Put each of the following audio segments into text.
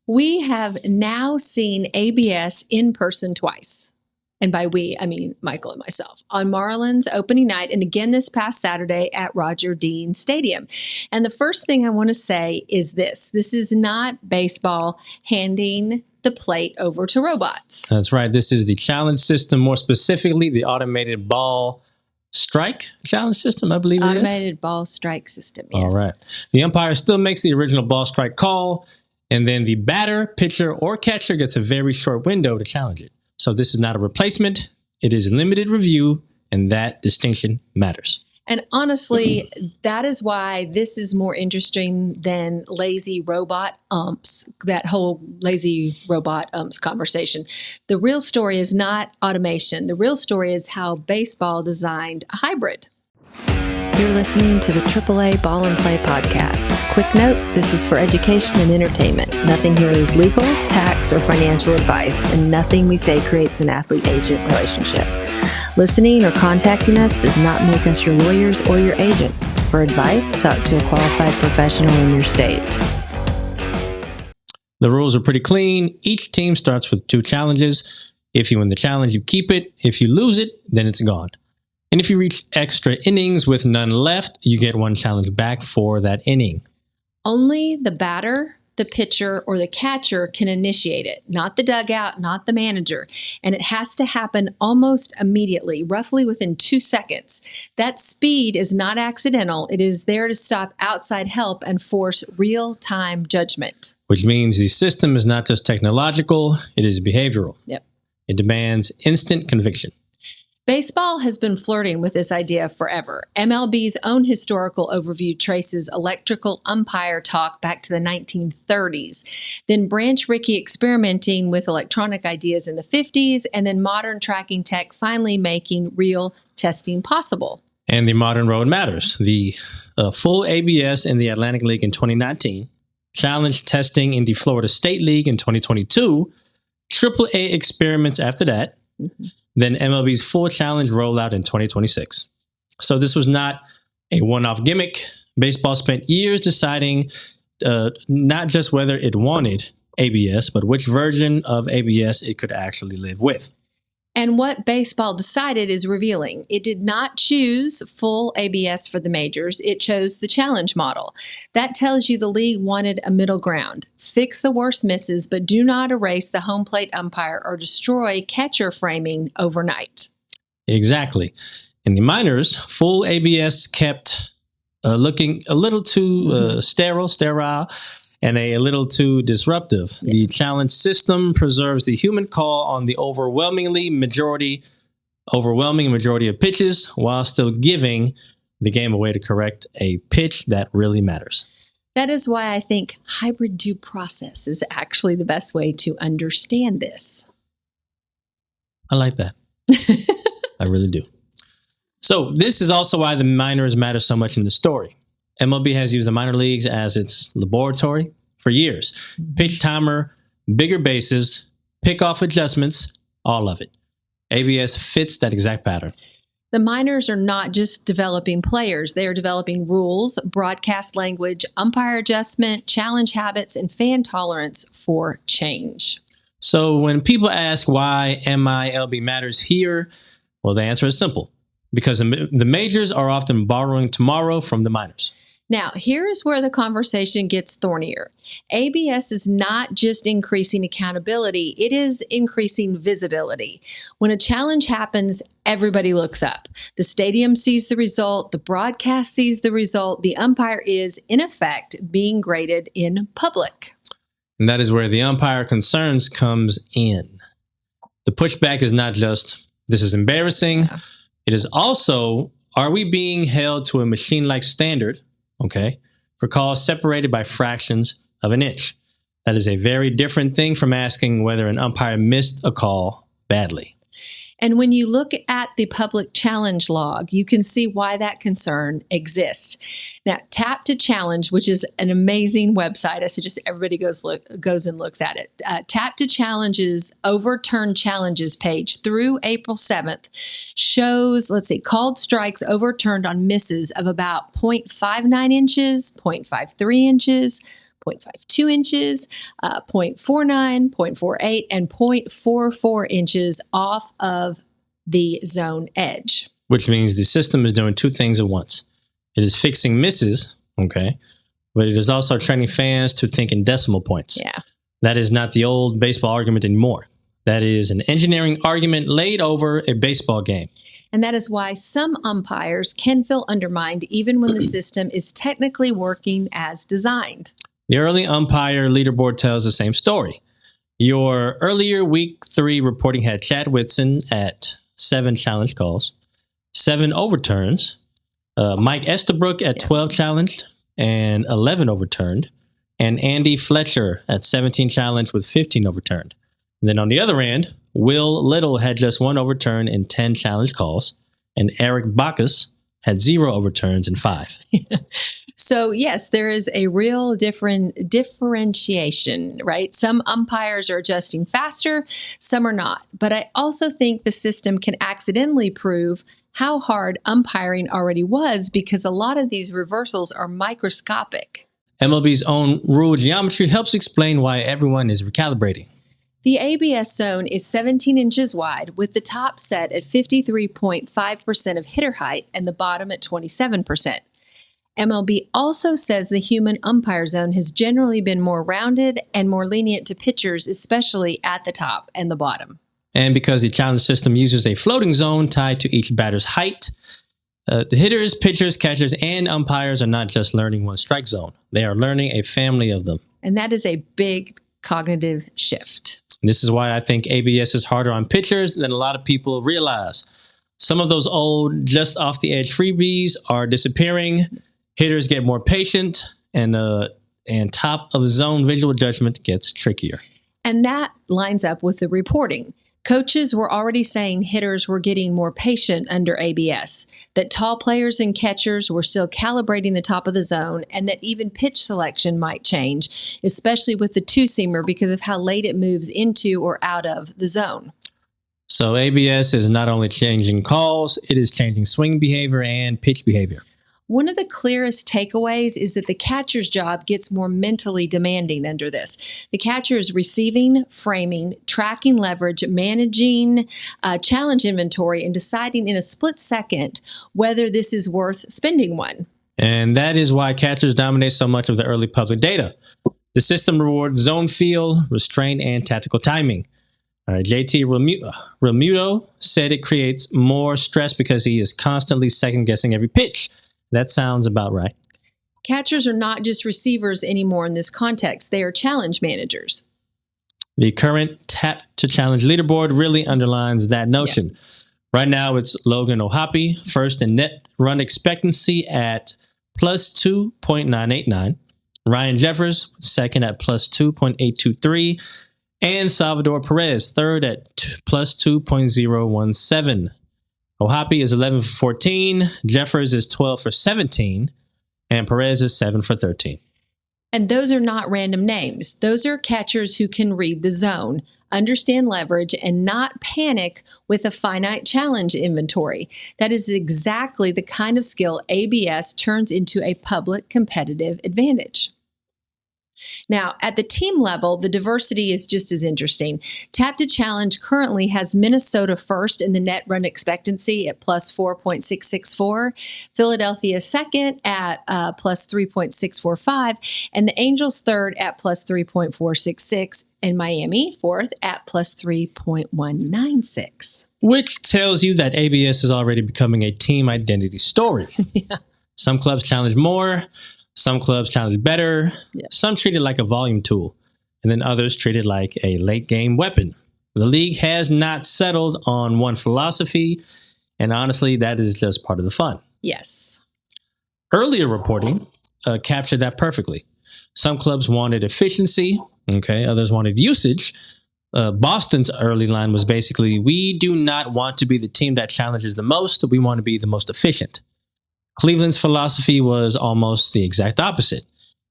We have now seen ABS in person twice. And by we, I mean Michael and myself, on Marlins opening night and again this past Saturday at Roger Dean Stadium. And the first thing I want to say is this is not baseball handing the plate over to robots. That's right. This is the challenge system, more specifically the automated ball strike challenge system, I believe it is. Automated ball strike system, yes. All right. The umpire still makes the original ball strike call, and then the batter, pitcher, or catcher gets a very short window to challenge it. So this is not a replacement. It is limited review, and that distinction matters. And honestly, that is why this is more interesting than lazy robot umps, that whole lazy robot umps conversation. The real story is not automation. The real story is how baseball designed a hybrid. You're listening to the AAA Ball and Play podcast. Quick note, this is for education and entertainment. Nothing here is legal, tax, or financial advice, and nothing we say creates an athlete-agent relationship. Listening or contacting us does not make us your lawyers or your agents. For advice, talk to a qualified professional in your state. The rules are pretty clean. Each team starts with 2 challenges. If you win the challenge, you keep it. If you lose it, then it's gone. And if you reach extra innings with none left, you get 1 challenge back for that inning. Only the batter, the pitcher, or the catcher can initiate it, not the dugout, not the manager. And it has to happen almost immediately, roughly within 2 seconds. That speed is not accidental. It is there to stop outside help and force real-time judgment. Which means the system is not just technological, it is behavioral. Yep. It demands instant conviction. Baseball has been flirting with this idea forever. MLB's own historical overview traces electrical umpire talk back to the 1930s, then Branch Rickey experimenting with electronic ideas in the 50s, and then modern tracking tech finally making real testing possible. And the modern road matters. The full ABS in the Atlantic League in 2019, challenge testing in the Florida State League in 2022, AAA experiments after that, then MLB's full challenge rollout in 2026. So this was not a one-off gimmick. Baseball spent years deciding not just whether it wanted ABS, but which version of ABS it could actually live with. And what baseball decided is revealing. It did not choose full ABS for the majors. It chose the challenge model. That tells you the league wanted a middle ground. Fix the worst misses, but do not erase the home plate umpire or destroy catcher framing overnight. Exactly. In the minors, full ABS kept looking a little too sterile, and a little too disruptive. Yeah. The challenge system preserves the human call on the overwhelming majority of pitches while still giving the game a way to correct a pitch that really matters. That is why I think hybrid due process is actually the best way to understand this. I like that. I really do. So this is also why the minors matter so much in the story. MLB has used the minor leagues as its laboratory for years. Pitch timer, bigger bases, pickoff adjustments, all of it. ABS fits that exact pattern. The minors are not just developing players. They are developing rules, broadcast language, umpire adjustment, challenge habits, and fan tolerance for change. So when people ask why MILB matters here, well, the answer is simple. Because the majors are often borrowing tomorrow from the minors. Now, here's where the conversation gets thornier. ABS is not just increasing accountability, it is increasing visibility. When a challenge happens, everybody looks up. The stadium sees the result, the broadcast sees the result, the umpire is, in effect, being graded in public. And that is where the umpire concerns comes in. The pushback is not just, this is embarrassing. Yeah. It is also, are we being held to a machine-like standard, for calls separated by fractions of an inch? That is a very different thing from asking whether an umpire missed a call badly. And when you look at the public challenge log, you can see why that concern exists. Now, TapToChallenge, which is an amazing website, I suggest everybody goes and looks at it. TapToChallenge's overturned challenges page through April 7th shows, called strikes overturned on misses of about 0.59 inches, 0.53 inches, 0.52 inches, 0.49, 0.48, and 0.44 inches off of the zone edge. Which means the system is doing two things at once. It is fixing misses, okay, but it is also training fans to think in decimal points. Yeah. That is not the old baseball argument anymore. That is an engineering argument laid over a baseball game. And that is why some umpires can feel undermined even when the system is technically working as designed. The early umpire leaderboard tells the same story. Your earlier week 3 reporting had Chad Whitson at 7 challenge calls, 7 overturns, Mike Estabrook at 12 challenged and 11 overturned, and Andy Fletcher at 17 challenged with 15 overturned. And then on the other end, Will Little had just 1 overturn and 10 challenge calls, and Eric Bacchus had 0 overturns and 5. So, yes, there is a real differentiation, right? Some umpires are adjusting faster, some are not. But I also think the system can accidentally prove how hard umpiring already was because a lot of these reversals are microscopic. MLB's own rule geometry helps explain why everyone is recalibrating. The ABS zone is 17 inches wide, with the top set at 53.5% of hitter height and the bottom at 27%. MLB also says the human umpire zone has generally been more rounded and more lenient to pitchers, especially at the top and the bottom. And because the challenge system uses a floating zone tied to each batter's height, the hitters, pitchers, catchers, and umpires are not just learning one strike zone. They are learning a family of them. And that is a big cognitive shift. This is why I think ABS is harder on pitchers than a lot of people realize. Some of those old, just off the edge freebies are disappearing. Hitters get more patient, and top of the zone visual judgment gets trickier. And that lines up with the reporting. Coaches were already saying hitters were getting more patient under ABS, that tall players and catchers were still calibrating the top of the zone, and that even pitch selection might change, especially with the two-seamer because of how late it moves into or out of the zone. So ABS is not only changing calls, it is changing swing behavior and pitch behavior. One of the clearest takeaways is that the catcher's job gets more mentally demanding under this. The catcher is receiving, framing, tracking leverage, managing challenge inventory, and deciding in a split second whether this is worth spending one. And that is why catchers dominate so much of the early public data. The system rewards zone feel, restraint, and tactical timing. JT Realmuto said it creates more stress because he is constantly second-guessing every pitch. That sounds about right. Catchers are not just receivers anymore in this context. They are challenge managers. The current TapToChallenge leaderboard really underlines that notion. Yeah. Right now, it's Logan O'Hoppe, first in net run expectancy at plus 2.989. Ryan Jeffers, second at plus 2.823. And Salvador Perez, third at plus 2.017. O'Hoppe is 11 for 14, Jeffers is 12 for 17, and Perez is 7 for 13. And those are not random names. Those are catchers who can read the zone, understand leverage, and not panic with a finite challenge inventory. That is exactly the kind of skill ABS turns into a public competitive advantage. Now, at the team level, the diversity is just as interesting. TapToChallenge currently has Minnesota first in the net run expectancy at plus 4.664, Philadelphia second at plus 3.645, and the Angels third at plus 3.466, and Miami fourth at plus 3.196. Which tells you that ABS is already becoming a team identity story. Yeah. Some clubs challenge more. Some clubs challenge better. Yeah. Some treat it like a volume tool, and then others treat it like a late game weapon. The league has not settled on one philosophy, and honestly, that is just part of the fun. Yes. Earlier reporting captured that perfectly. Some clubs wanted efficiency, others wanted usage. Boston's early line was basically, we do not want to be the team that challenges the most, we want to be the most efficient. Cleveland's philosophy was almost the exact opposite.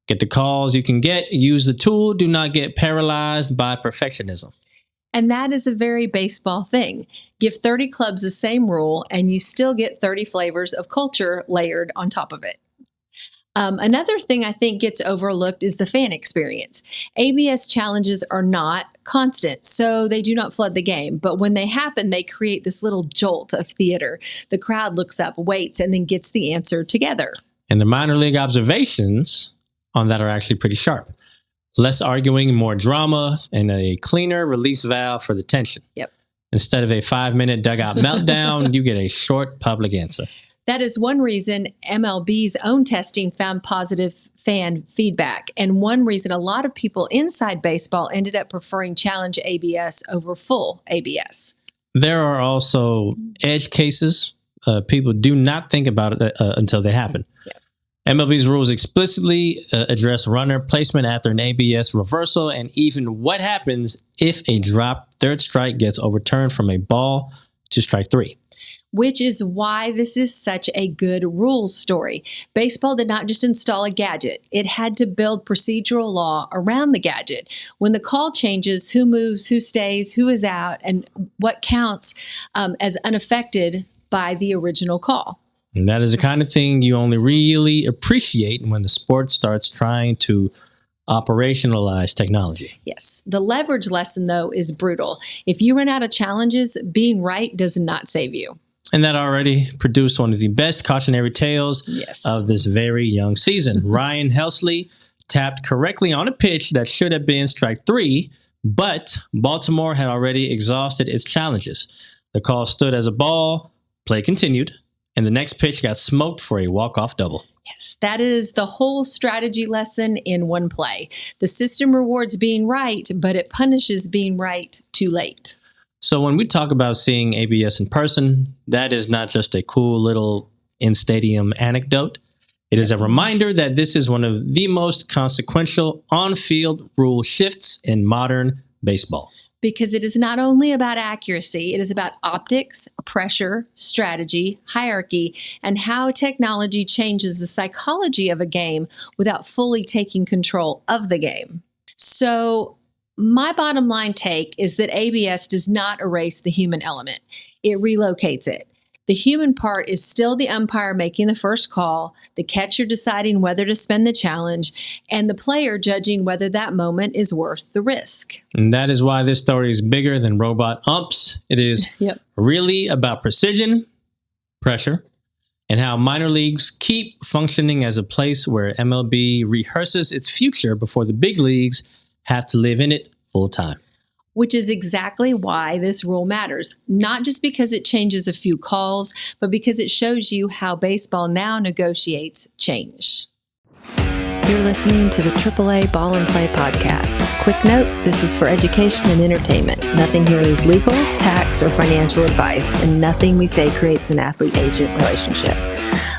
Get the calls you can get, use the tool, do not get paralyzed by perfectionism. And that is a very baseball thing. Give 30 clubs the same rule, and you still get 30 flavors of culture layered on top of it. Another thing I think gets overlooked is the fan experience. ABS challenges are not constant, so they do not flood the game. But when they happen, they create this little jolt of theater. The crowd looks up, waits, and then gets the answer together. And the minor league observations on that are actually pretty sharp. Less arguing, more drama, and a cleaner release valve for the tension. Yep. Instead of a 5-minute dugout meltdown, you get a short public answer. That is one reason MLB's own testing found positive fan feedback, and one reason a lot of people inside baseball ended up preferring challenge ABS over full ABS. There are also edge cases. People do not think about it until they happen. Yep. MLB's rules explicitly address runner placement after an ABS reversal, and even what happens if a dropped third strike gets overturned from a ball to strike 3. Which is why this is such a good rules story. Baseball did not just install a gadget. It had to build procedural law around the gadget. When the call changes, who moves, who stays, who is out, and what counts as unaffected by the original call. And that is the kind of thing you only really appreciate when the sport starts trying to operationalize technology. Yes. The leverage lesson, though, is brutal. If you run out of challenges, being right does not save you. And that already produced one of the best cautionary tales of this very young season. Ryan Helsley tapped correctly on a pitch that should have been strike 3, but Baltimore had already exhausted its challenges. The call stood as a ball, play continued, and the next pitch got smoked for a walk-off double. Yes, that is the whole strategy lesson in one play. The system rewards being right, but it punishes being right too late. So when we talk about seeing ABS in person, that is not just a cool little in-stadium anecdote. It is a reminder that this is one of the most consequential on-field rule shifts in modern baseball. Because it is not only about accuracy, it is about optics, pressure, strategy, hierarchy, and how technology changes the psychology of a game without fully taking control of the game. So, my bottom line take is that ABS does not erase the human element. It relocates it. The human part is still the umpire making the first call, the catcher deciding whether to spend the challenge, and the player judging whether that moment is worth the risk. And that is why this story is bigger than robot umps. It is really about precision, pressure, and how minor leagues keep functioning as a place where MLB rehearses its future before the big leagues have to live in it full time. Which is exactly why this rule matters. Not just because it changes a few calls, but because it shows you how baseball now negotiates change. You're listening to the AAA Ball and Play podcast. Quick note, this is for education and entertainment. Nothing here is legal, tax, or financial advice, and nothing we say creates an athlete-agent relationship.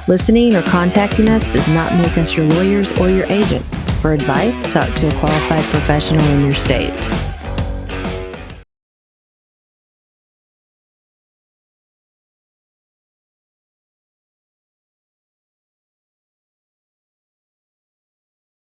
Listening or contacting us does not make us your lawyers or your agents. For advice, talk to a qualified professional in your state.